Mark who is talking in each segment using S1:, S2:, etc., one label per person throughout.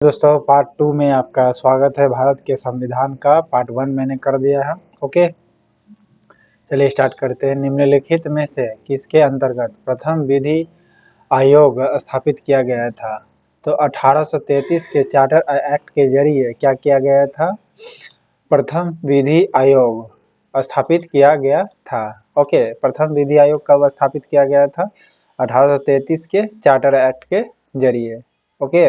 S1: दोस्तों पार्ट 2 में आपका स्वागत है। भारत के संविधान का पार्ट 1 मैंने कर दिया है। ओके, चलिए स्टार्ट करते हैं। निम्नलिखित में से किसके अंतर्गत प्रथम विधि आयोग स्थापित किया गया था? तो 1833 के चार्टर एक्ट के जरिए क्या किया गया था? प्रथम विधि आयोग स्थापित किया गया था। ओके, प्रथम विधि आयोग कब स्थापित किया गया था? 1833 के चार्टर एक्ट के जरिए। ओके,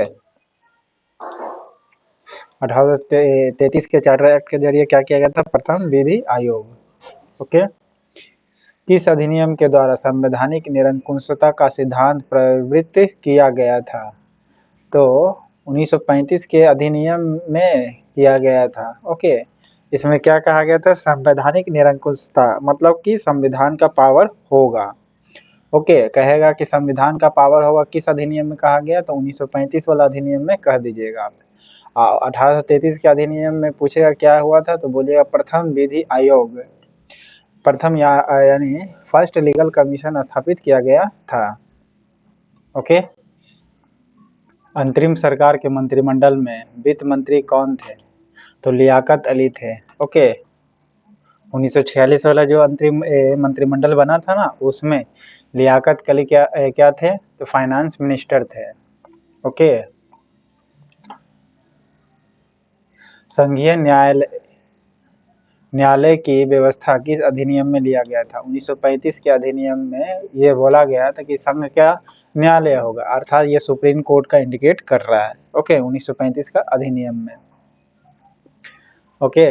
S1: 1833 के चार्टर एक्ट के जरिए क्या किया गया था? प्रथम विधि आयोग। ओके, किस अधिनियम के द्वारा संवैधानिक निरंकुशता का सिद्धांत प्रवृत्त किया गया था? तो 1935 के अधिनियम में किया गया था। ओके, इसमें क्या कहा गया था? संवैधानिक निरंकुशता मतलब कि संविधान का पावर होगा। ओके, कहेगा कि संविधान का पावर होगा, किस अधिनियम में कहा गया? तो 1935 वाला अधिनियम में कह दीजिएगा आप। 1833 के अधिनियम में पूछेगा क्या हुआ था, तो बोलिएगा प्रथम विधि आयोग, प्रथम यानी फर्स्ट लीगल कमीशन स्थापित किया गया था। ओके, अंतरिम सरकार के मंत्रिमंडल में वित्त मंत्री कौन थे? तो लियाकत अली थे। ओके, 1946 वाला जो अंतरिम मंत्रिमंडल बना था ना, उसमें लियाकत अली क्या थे? तो फाइनेंस मिनिस्टर थे। ओके, संघीय न्यायालय की व्यवस्था किस अधिनियम में लिया गया था? 1935 के अधिनियम में ये बोला गया था कि संघ क्या न्यायालय होगा, अर्थात ये सुप्रीम कोर्ट का इंडिकेट कर रहा है। ओके, 1935 का अधिनियम में। ओके,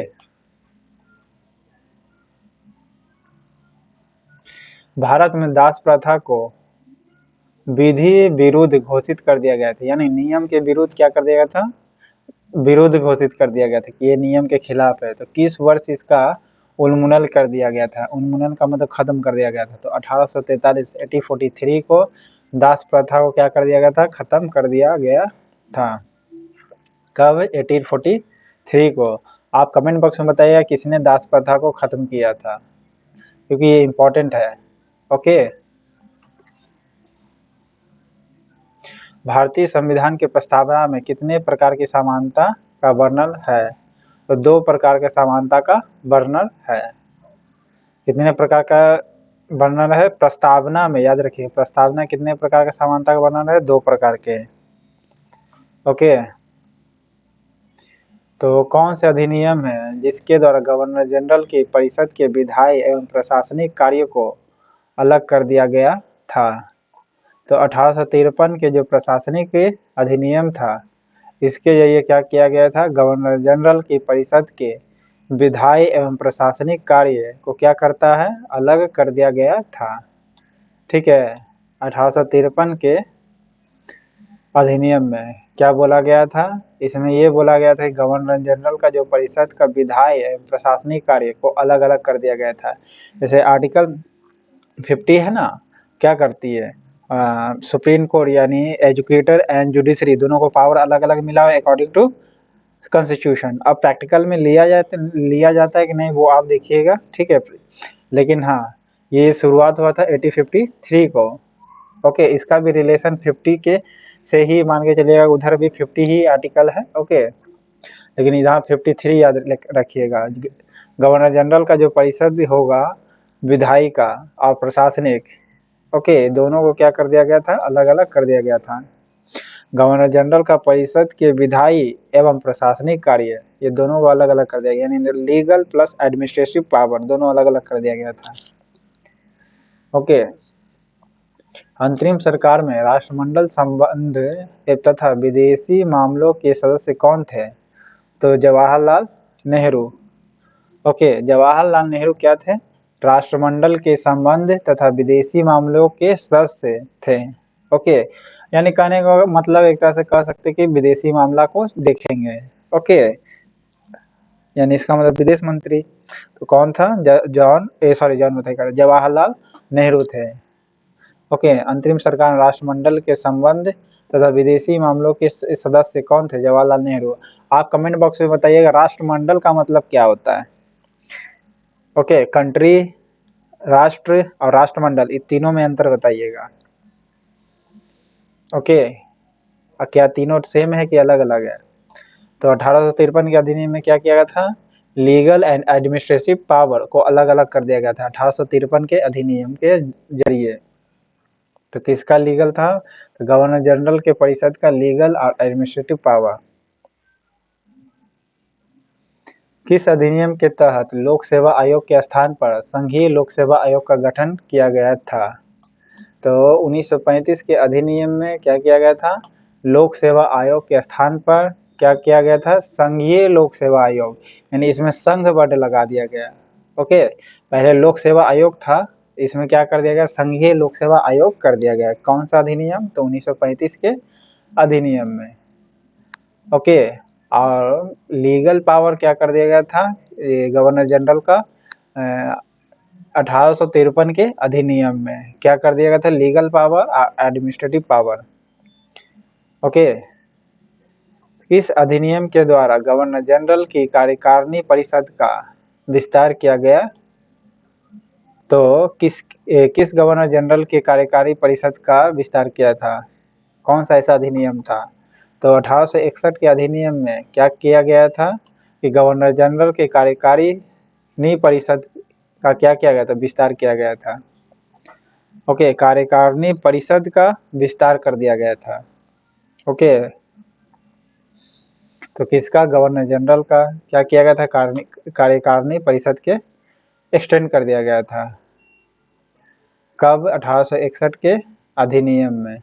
S1: भारत में दास प्रथा को विधि विरुद्ध घोषित कर दिया गया था, यानी नियम के विरुद्ध क्या कर दिया गया था? विरुद्ध घोषित कर दिया गया था कि ये नियम के खिलाफ है। तो किस वर्ष इसका उन्मूलन कर दिया गया था? उन्मूलन का मतलब खत्म कर दिया गया था। तो 1843 1843 को दास प्रथा को क्या कर दिया गया था? खत्म कर दिया गया था। कब? 1843 को। आप कमेंट बॉक्स में बताइएगा किसने दास प्रथा को खत्म किया था, क्योंकि ये इंपॉर्टेंट है। ओके, भारतीय संविधान के प्रस्तावना में कितने प्रकार की समानता का वर्णन है? तो 2 प्रकार के समानता का वर्णन है। कितने प्रकार का वर्णन है प्रस्तावना में? याद रखिए, प्रस्तावना कितने प्रकार का समानता का वर्णन है? 2 प्रकार के। ओके, तो कौन से अधिनियम है जिसके द्वारा गवर्नर जनरल की परिषद के विधायी एवं प्रशासनिक कार्यों को अलग कर दिया गया था? तो 1853 के जो प्रशासनिक अधिनियम था, इसके जरिए क्या किया गया था? गवर्नर जनरल की परिषद के विधायी एवं प्रशासनिक कार्य को क्या करता है? अलग कर दिया गया था। ठीक है, 1853 के अधिनियम में क्या बोला गया था? इसमें ये बोला गया था कि गवर्नर जनरल का जो परिषद का विधायी एवं प्रशासनिक कार्य को अलग अलग कर दिया गया था। जैसे आर्टिकल 50 है ना, क्या करती है? सुप्रीम कोर्ट यानी एजुकेटर एंड जुडिशरी दोनों को पावर अलग अलग मिला है अकॉर्डिंग टू कॉन्स्टिट्यूशन। अब प्रैक्टिकल में लिया जाता है कि नहीं, वो आप देखिएगा। ठीक है, लेकिन हाँ, ये शुरुआत हुआ था 1853 को। ओके, इसका भी रिलेशन 50 के से ही मान के चलिएगा, उधर भी 50 ही आर्टिकल है। ओके, लेकिन यहाँ 53 याद रखिएगा। गवर्नर जनरल का जो परिषद होगा, विधायी का और प्रशासनिक, ओके, दोनों को क्या कर दिया गया था? अलग अलग कर दिया गया था। गवर्नर जनरल का परिषद के विधायी एवं प्रशासनिक कार्य, ये दोनों को अलग अलग कर दिया गया, यानी लीगल प्लस एडमिनिस्ट्रेटिव पावर दोनों अलग अलग कर दिया गया था। ओके, अंतरिम सरकार में राष्ट्रमंडल संबंध तथा विदेशी मामलों के सदस्य कौन थे? तो जवाहरलाल नेहरू। ओके, जवाहरलाल नेहरू क्या थे? राष्ट्रमंडल के संबंध तथा विदेशी मामलों के सदस्य थे। ओके, यानी कहने का मतलब एक तरह से कह सकते कि विदेशी मामला को देखेंगे। ओके, यानी इसका मतलब विदेश मंत्री। तो कौन था? जॉन बताइए, जवाहरलाल नेहरू थे। ओके, अंतरिम सरकार राष्ट्रमंडल के संबंध तथा विदेशी मामलों के सदस्य कौन थे? जवाहरलाल नेहरू। आप कमेंट बॉक्स में बताइएगा राष्ट्रमंडल का मतलब क्या होता है। ओके, कंट्री, राष्ट्र और राष्ट्रमंडल, इन तीनों में अंतर बताइएगा। ओके, क्या तीनों सेम है कि अलग अलग है? तो 1853 के अधिनियम में क्या किया गया था? लीगल एंड एडमिनिस्ट्रेटिव पावर को अलग अलग कर दिया गया था 1853 के अधिनियम के जरिए। तो किसका लीगल था? तो गवर्नर जनरल के परिषद का लीगल और एडमिनिस्ट्रेटिव पावर। किस अधिनियम के तहत लोक सेवा आयोग के स्थान पर संघीय लोक सेवा आयोग का गठन किया गया था? तो 1935 के अधिनियम में क्या किया गया था? लोक सेवा आयोग के स्थान पर क्या किया गया था? संघीय लोक सेवा आयोग, यानी इसमें संघ वर्ड लगा दिया गया। ओके, पहले लोक सेवा आयोग था, इसमें क्या कर दिया गया? संघीय लोक सेवा आयोग कर दिया गया। कौन सा अधिनियम? तो 1935 के अधिनियम में। ओके, और लीगल पावर क्या कर दिया गया था गवर्नर जनरल का? 1853 के अधिनियम में क्या कर दिया गया था? लीगल पावर और एडमिनिस्ट्रेटिव पावर। ओके, किस अधिनियम के द्वारा गवर्नर जनरल की कार्यकारिणी परिषद का विस्तार किया गया? तो किस गवर्नर जनरल के कार्यकारी परिषद का विस्तार किया था? कौन सा ऐसा अधिनियम था? तो 1861 के अधिनियम में क्या किया गया था कि गवर्नर जनरल के कार्यकारिणी परिषद का क्या किया गया था? विस्तार किया गया था। ओके, कार्यकारिणी परिषद का विस्तार कर दिया गया था। ओके, तो किसका? गवर्नर जनरल का क्या किया गया था? कार्यकारिणी परिषद के एक्सटेंड कर दिया गया था। कब? 1861 के अधिनियम में।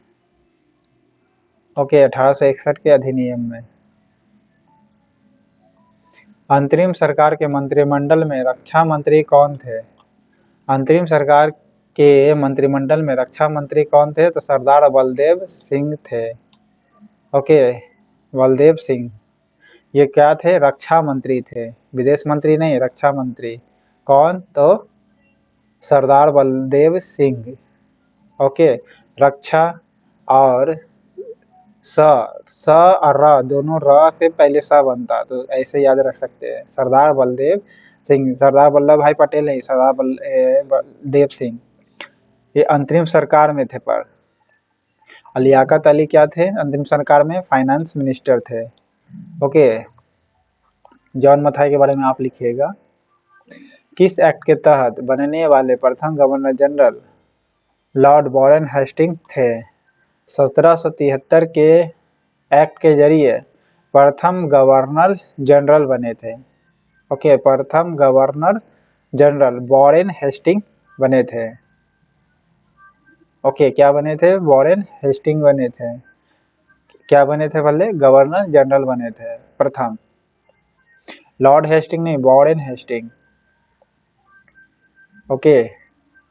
S1: ओके, 1861 के अधिनियम में। अंतरिम सरकार के मंत्रिमंडल में रक्षा मंत्री कौन थे? अंतरिम सरकार के मंत्रिमंडल में रक्षा मंत्री कौन थे? तो सरदार बलदेव सिंह थे। ओके, बलदेव सिंह ये क्या थे? रक्षा मंत्री थे, विदेश मंत्री नहीं, रक्षा मंत्री। कौन? तो सरदार बलदेव सिंह। ओके, रक्षा और स और र दोनों र से पहले स बनता, तो ऐसे याद रख सकते हैं। सरदार बलदेव सिंह, सरदार वल्लभ भाई पटेल नहीं, सरदार बलदेव सिंह। ये अंतरिम सरकार में थे। पर लियाकत अली क्या थे? अंतरिम सरकार में फाइनेंस मिनिस्टर थे। ओके, जॉन मथाई के बारे में आप लिखिएगा। किस एक्ट के तहत बनने वाले प्रथम governor general Lord Warren Hastings थे? 1773 के एक्ट के जरिए प्रथम गवर्नर जनरल बने थे। ओके, प्रथम गवर्नर जनरल वारेन हेस्टिंग बने थे। ओके, क्या बने थे? वारेन हेस्टिंग बने थे। क्या बने थे? पहले गवर्नर जनरल बने थे प्रथम। लॉर्ड हेस्टिंग नहीं, वारेन हेस्टिंग। ओके,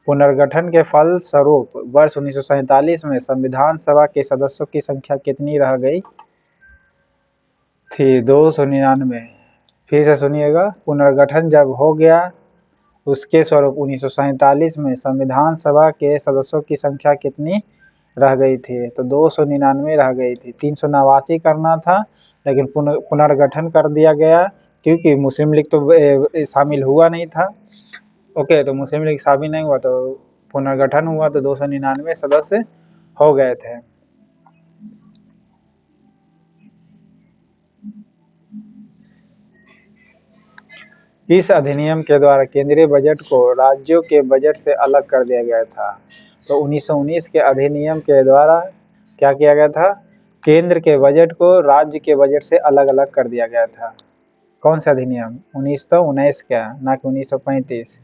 S1: पुनर्गठन के फल स्वरूप वर्ष 1947 में संविधान सभा के सदस्यों की संख्या कितनी रह गई थी? 299। फिर से सुनिएगा, पुनर्गठन जब हो गया उसके स्वरूप 1947 में संविधान सभा के सदस्यों की संख्या कितनी रह गई थी? तो 299 रह गई थी। 389 करना था, लेकिन पुनर्गठन कर दिया गया क्योंकि मुस्लिम लीग तो शामिल हुआ नहीं था। ओके, तो मुस्लिम लीग शामिल नहीं हुआ तो पुनर्गठन हुआ, तो 299 सदस्य हो गए थे। इस अधिनियम के द्वारा केंद्रीय बजट को राज्यों के बजट से अलग कर दिया गया था। तो 1919 के अधिनियम के द्वारा क्या किया गया था? केंद्र के बजट को राज्य के बजट से अलग अलग कर दिया गया था। कौन सा अधिनियम? 1919 का, ना कि 1935।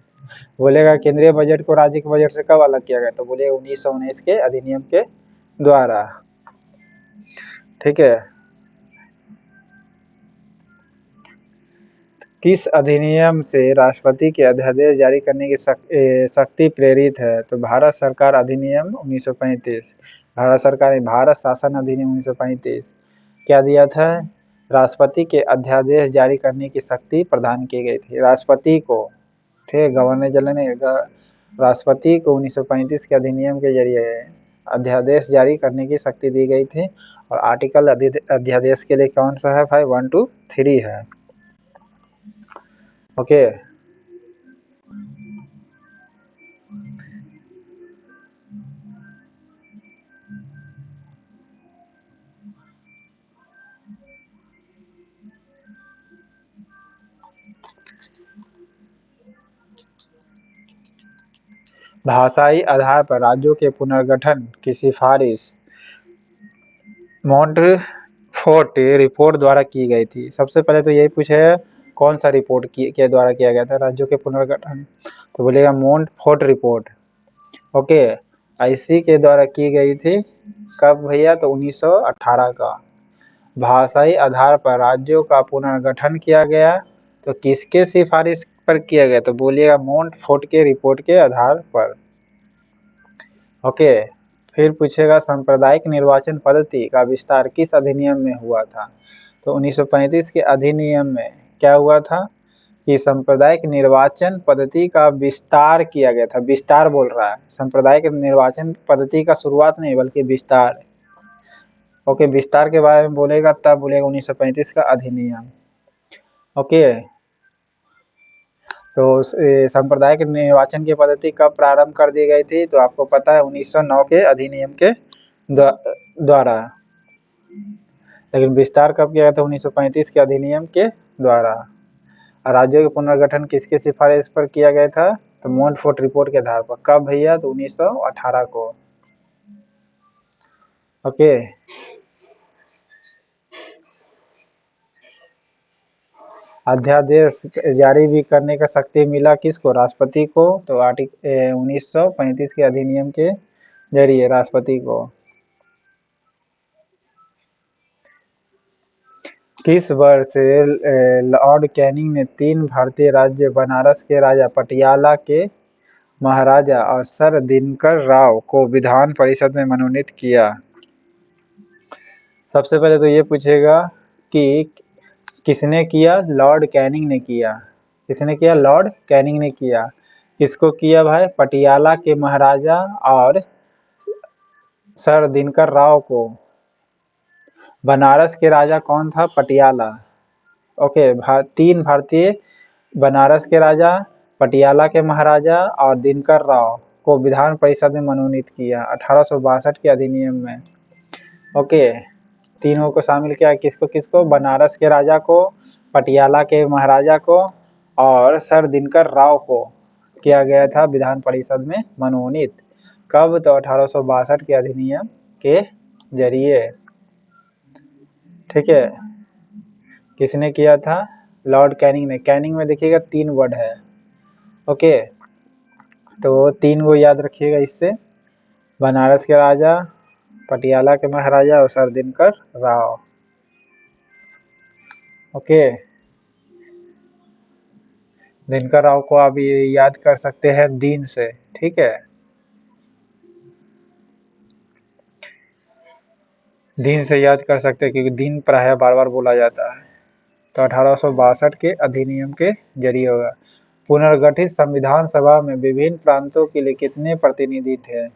S1: बोलेगा केंद्रीय बजट को राज्य के बजट से कब अलग किया गया? तो बोलिए 1919 के अधिनियम के द्वारा। ठीक है, किस अधिनियम से राष्ट्रपति के अध्यादेश जारी करने की शक्ति प्रेरित है? तो भारत सरकार अधिनियम 1935। भारत सरकार भारत शासन अधिनियम 1935 क्या दिया था? राष्ट्रपति के अध्यादेश जारी करने की शक्ति प्रदान की गई थी राष्ट्रपति को। ठीक है, गवर्नर जनरल ने राष्ट्रपति को 1935 के अधिनियम के जरिए अध्यादेश जारी करने की शक्ति दी गई थी। और आर्टिकल अध्यादेश के लिए कौन सा है भाई? 1 to 3 है। ओके, भाषाई आधार पर राज्यों के पुनर्गठन की सिफारिश मोंटफोर्ट रिपोर्ट द्वारा की गई थी। सबसे पहले तो यही पूछे कौन सा रिपोर्ट के द्वारा किया गया था राज्यों के पुनर्गठन, तो बोलेगा मोंटफोर्ट रिपोर्ट। ओके, इसी के द्वारा की गई थी। कब भैया? तो 1918 का। भाषाई आधार पर राज्यों का पुनर्गठन किया गया, तो किसके सिफारिश पर किया गया? तो बोलिएगा मोंटफोर्ट के रिपोर्ट के आधार पर। ओके, फिर पूछेगा सांप्रदायिक निर्वाचन पद्धति का विस्तार किस अधिनियम में हुआ था? तो 1935 के अधिनियम में क्या हुआ था कि सांप्रदायिक निर्वाचन पद्धति का विस्तार किया गया था। विस्तार बोल रहा है, सांप्रदायिक निर्वाचन पद्धति का शुरुआत नहीं बल्कि विस्तार। ओके, विस्तार के बारे में बोलेगा तब बोलेगा 1935 का अधिनियम। ओके, तो सांप्रदायिक निर्वाचन की पद्धति कब प्रारंभ कर दी गई थी? तो आपको पता है 1909 के अधिनियम के द्वारा। लेकिन विस्तार कब किया गया था? 1935 के अधिनियम के द्वारा। राज्यों के पुनर्गठन किसके सिफारिश पर किया गया था? तो मोंटफोर्ट रिपोर्ट के आधार पर। कब भैया? तो 1918 को। ओके, अध्यादेश जारी भी करने का शक्ति मिला किसको? राष्ट्रपति को। तो 1935 के अधिनियम के जरिए राष्ट्रपति को। किस वर्ष लॉर्ड कैनिंग ने 3 भारतीय राज्य बनारस के राजा, पटियाला के महाराजा और सर दिनकर राव को विधान परिषद में मनोनीत किया? सबसे पहले तो ये पूछेगा कि किसने किया? लॉर्ड कैनिंग ने किया। किसने किया? लॉर्ड कैनिंग ने किया। किसको किया भाई? पटियाला के महाराजा और सर दिनकर राव को। बनारस के राजा कौन था? पटियाला। ओके, 3 भारतीय बनारस के राजा, पटियाला के महाराजा और दिनकर राव को विधान परिषद में मनोनीत किया 1862 के अधिनियम में। ओके, तीनों को शामिल किया। किसको किसको? बनारस के राजा को, पटियाला के महाराजा को और सर दिनकर राव को किया गया था विधान परिषद में मनोनीत। कब? तो 1862 के अधिनियम के जरिए। ठीक है, किसने किया था? लॉर्ड कैनिंग ने। कैनिंग में देखिएगा 3 वर्ड है। ओके, तो 3 को याद रखिएगा इससे, बनारस के राजा, पटियाला के महाराजा और सर दिनकर राव। ओके, दिनकर राव को आप ये याद कर सकते हैं दीन से। ठीक है, दीन से याद कर सकते हैं क्योंकि दीन प्राय बार बार बोला जाता है। तो 1862 के अधिनियम के जरिए होगा। पुनर्गठित संविधान सभा में विभिन्न प्रांतों के लिए कितने प्रतिनिधि थे?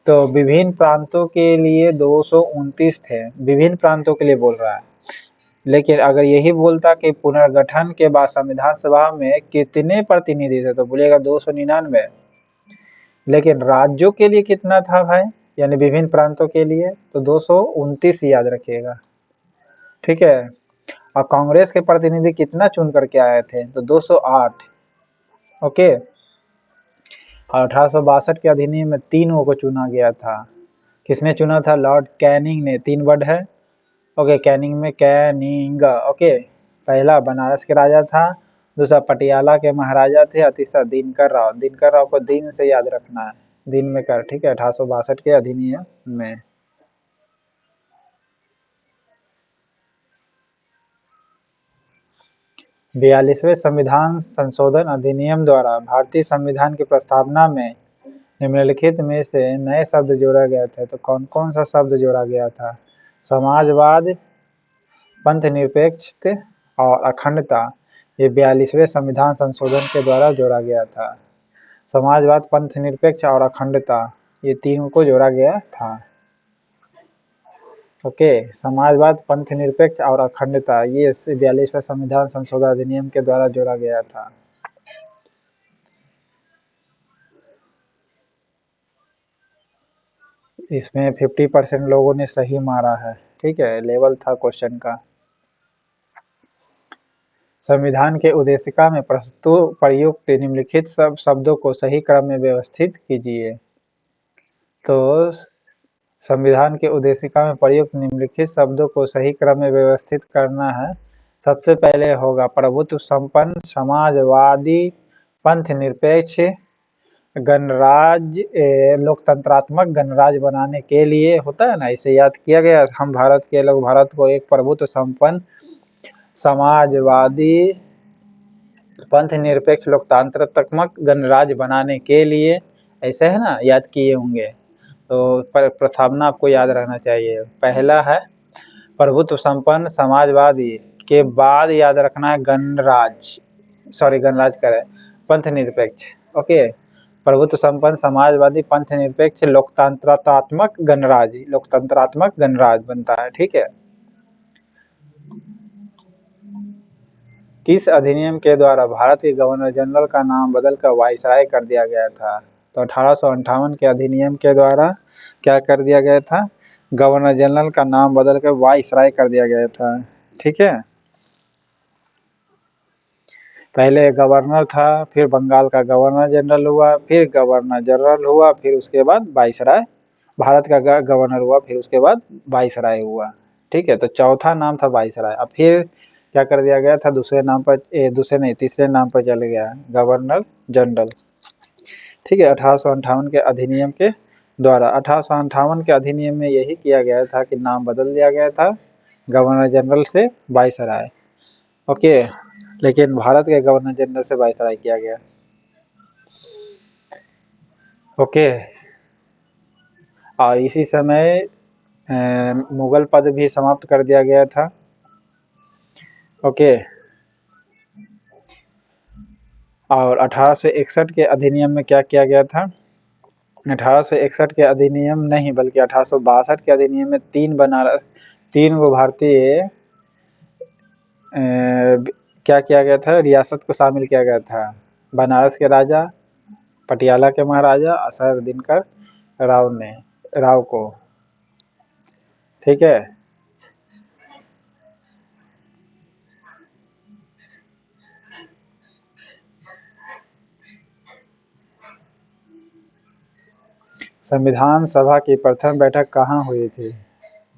S1: तो विभिन्न प्रांतों के लिए 229 थे। विभिन्न प्रांतों के लिए बोल रहा है, लेकिन अगर यही बोलता कि पुनर्गठन के बाद संविधान सभा में कितने प्रतिनिधि थे तो बोलेगा 299। लेकिन राज्यों के लिए कितना था भाई, यानी विभिन्न प्रांतों के लिए? तो 229 याद रखिएगा। ठीक है, और कांग्रेस के प्रतिनिधि कितना चुन करके आए थे? तो 208। ओके, और 1862 के अधिनियम में 3 को चुना गया था। किसने चुना था? लॉर्ड कैनिंग ने। 3 वर्ड है। ओके, कैनिंग में कैनिंग। ओके, पहला बनारस के राजा था, दूसरा पटियाला के महाराजा थे और तीसरा दिनकर राव। दिनकर राव को दिन से याद रखना है, दिन में कर। ठीक है, 1862 के अधिनियम में। 42वें संविधान संशोधन अधिनियम द्वारा भारतीय संविधान की प्रस्तावना में निम्नलिखित में से नए शब्द जोड़ा गया था। तो कौन कौन सा शब्द जोड़ा गया था? समाजवाद, पंथनिरपेक्षता और अखंडता। ये 42वें संविधान संशोधन के द्वारा जोड़ा गया था। समाजवाद, पंथनिरपेक्ष और अखंडता, ये 3 को जोड़ा गया था। ओके, समाजवाद, पंथनिरपेक्ष और अखंडता ये 42वें संविधान संशोधन अधिनियम के द्वारा जोड़ा गया था। इसमें 50% लोगों ने सही मारा है। ठीक है, लेवल था क्वेश्चन का। संविधान के उद्देशिका में प्रस्तुत प्रयुक्त निम्नलिखित सब शब्दों को सही क्रम में व्यवस्थित कीजिए। तो संविधान के उद्देशिका में प्रयुक्त निम्नलिखित शब्दों को सही क्रम में व्यवस्थित करना है। सबसे पहले होगा प्रभुत्व संपन्न, समाजवादी, पंथनिरपेक्ष, गणराज्य, लोकतंत्रात्मक गणराज्य बनाने के लिए होता है ना, इसे याद किया गया। हम भारत के लोग भारत को एक प्रभुत्व संपन्न, समाजवादी, पंथनिरपेक्ष, लोकतंत्रात्मक गणराज्य बनाने के लिए, ऐसे है ना, याद किए होंगे। तो प्रस्तावना आपको याद रहना चाहिए। पहला है प्रभुत्व संपन्न, समाजवादी, के बाद याद रखना है गणराज्य करे पंथनिरपेक्ष। ओके, प्रभुत्व संपन्न, समाजवादी, पंथनिरपेक्ष, लोकतंत्रात्मक गणराज्य बनता है। ठीक है। किस अधिनियम के द्वारा भारत के गवर्नर जनरल का नाम बदलकर वाइसराय कर दिया गया था? तो 1858 के अधिनियम के द्वारा क्या कर दिया गया था? गवर्नर जनरल का नाम बदलकर वाइसराय कर दिया गया था। ठीक है। पहले गवर्नर था, फिर बंगाल का गवर्नर जनरल हुआ, फिर गवर्नर जनरल हुआ, फिर उसके बाद वाइसराय, भारत का गवर्नर हुआ, फिर उसके बाद वाइसराय हुआ। ठीक है। तो चौथा नाम था वाइसराय। अब फिर क्या कर दिया गया था? तीसरे नाम पर चले गया, गवर्नर जनरल। ठीक है। 1858 के अधिनियम के द्वारा 1858 के अधिनियम में यही किया गया था कि नाम बदल दिया गया था गवर्नर जनरल से वाइसराय। ओके, लेकिन भारत के गवर्नर जनरल से वाइसराय किया गया। ओके, और इसी समय मुगल पद भी समाप्त कर दिया गया था। ओके, और 1861 के अधिनियम में क्या किया गया था? 1861 के अधिनियम नहीं, बल्कि 1862 के अधिनियम में 3 गो भारतीय क्या किया गया था? रियासत को शामिल किया गया था। बनारस के राजा, पटियाला के महाराजा असरदिनकर राव को। ठीक है। संविधान सभा की प्रथम बैठक कहाँ हुई थी?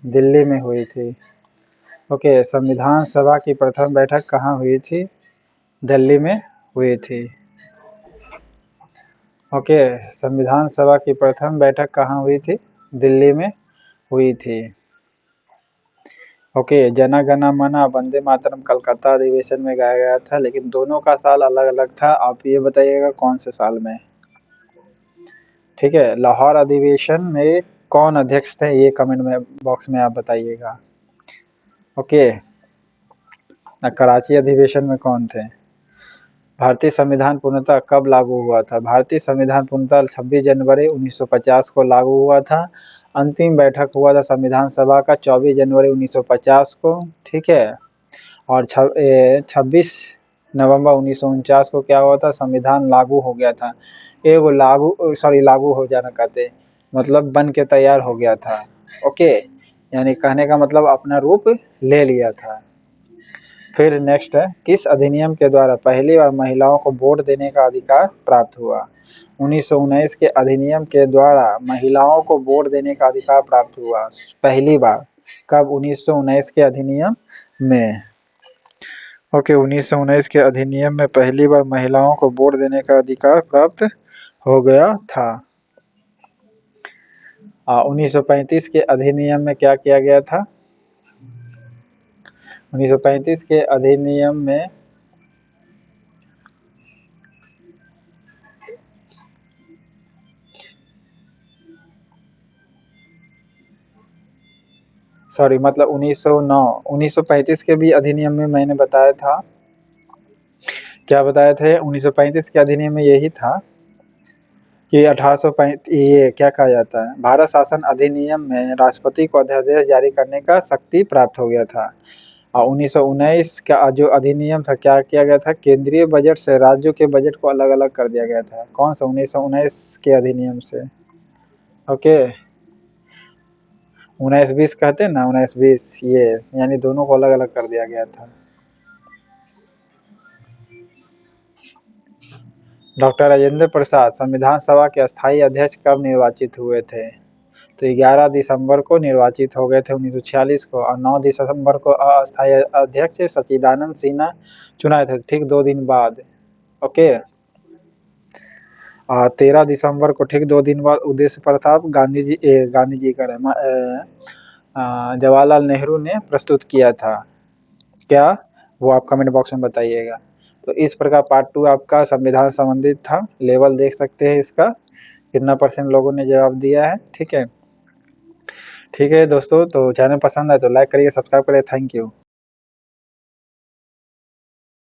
S1: दिल्ली में हुई थी। ओके, संविधान सभा की प्रथम बैठक कहाँ हुई थी? दिल्ली में हुई थी। ओके, संविधान सभा की प्रथम बैठक कहाँ हुई थी? दिल्ली में हुई थी। ओके, जना गण मन वंदे मातरम कलकत्ता अधिवेशन में गाया गया था, लेकिन दोनों का साल अलग अलग था। आप ये बताइएगा कौन से साल में? ठीक है। लाहौर अधिवेशन में कौन अध्यक्ष थे? ये कमेंट में बॉक्स में आप बताइएगा। ओके, कराची अधिवेशन में कौन थे? भारतीय संविधान पूर्णतः कब लागू हुआ था? भारतीय संविधान पूर्णतः 26 जनवरी 1950 को लागू हुआ था। अंतिम बैठक हुआ था संविधान सभा का 24 जनवरी 1950 को। ठीक है। और 26 नवंबर 1949 को क्या हुआ था? संविधान लागू हो गया था। लागू हो जाना कहते, मतलब बन के तैयार हो गया था। ओके, यानी कहने का मतलब अपना रूप ले लिया था। फिर नेक्स्ट है, किस अधिनियम के द्वारा पहली बार महिलाओं को वोट देने का अधिकार प्राप्त हुआ? 1919 के अधिनियम के द्वारा महिलाओं को वोट देने का अधिकार प्राप्त हुआ पहली बार। कब? 1919 के अधिनियम में। ओके, 1919 के अधिनियम में पहली बार महिलाओं को वोट देने का अधिकार प्राप्त हो गया था। 1935 के अधिनियम में क्या किया गया था? 1935 के अधिनियम में मतलब 1935 के भी अधिनियम में मैंने बताया था। क्या बताया थे? 1935 के अधिनियम में यही था कि 1835 ये क्या कहा जाता है, भारत शासन अधिनियम में राष्ट्रपति को अध्यादेश जारी करने का शक्ति प्राप्त हो गया था। और 1919 का जो अधिनियम था, क्या किया गया था? केंद्रीय बजट से राज्यों के बजट को अलग अलग कर दिया गया था। कौन सा? 1919 के अधिनियम से। ओके, 1920 कहते हैं ना, 1920, ये यानी दोनों को अलग अलग कर दिया गया था। डॉक्टर राजेंद्र प्रसाद संविधान सभा के अस्थायी अध्यक्ष कब निर्वाचित हुए थे? तो 11 दिसंबर को निर्वाचित हो गए थे 1946 को, और 9 दिसंबर को अस्थायी अध्यक्ष सच्चिदानंद सिन्हा चुनाए थे, ठीक 2 दिन बाद। ओके। 13 दिसंबर को ठीक 2 दिन बाद उदय प्रताप गांधी जी कह रहे जवाहरलाल नेहरू ने प्रस्तुत किया था। क्या? वो आप कमेंट बॉक्स में बताइएगा। तो इस प्रकार पार्ट 2 आपका संविधान संबंधित था। लेवल देख सकते हैं इसका, कितना % लोगों ने जवाब दिया है। ठीक है दोस्तों, तो चैनल पसंद आए तो लाइक करिए, सब्सक्राइब करिए। Thank you.